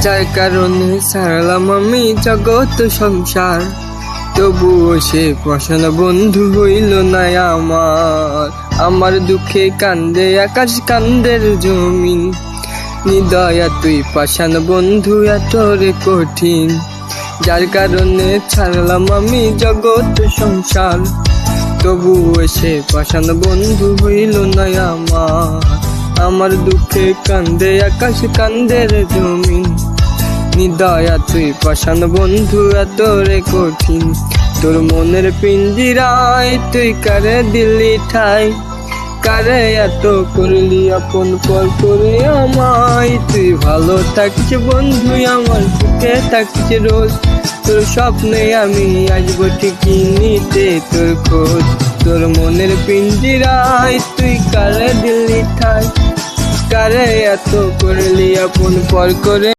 যার কারণে ছাড়লাম আমি জগৎ সংসার, তবুও সে পাষাণ বন্ধু হইল না আমার। আমার দুঃখে কান্দে আকাশ কান্দের জমিন, নিদয়া তুই পাষাণ বন্ধু এত রে কঠিন। যার কারণে ছাড়লাম আমি জগৎ সংসার, তবুও সে পাষাণ বন্ধু হইল না আমার। আমার দুঃখে কান্দে আকাশ কান্দের জমিন, নিদয়া তুই পাষাণ বন্ধু এত রে কঠিন। তোর মনের পিঞ্জিরায় তুই কারে দিলি ঠাই, কারে এত করলি আপন পর করে আমায়। তুই ভালো থাকিস বন্ধু আমার সুখে থাকিস রোজ, তোর স্বপ্নে আমি আসবো ঠিকই নিতে তোর খোঁজ। তোর মনের পিঞ্জিরায় তুই কারে দিলি ঠাই, কারে এত করলি আপন পর করে।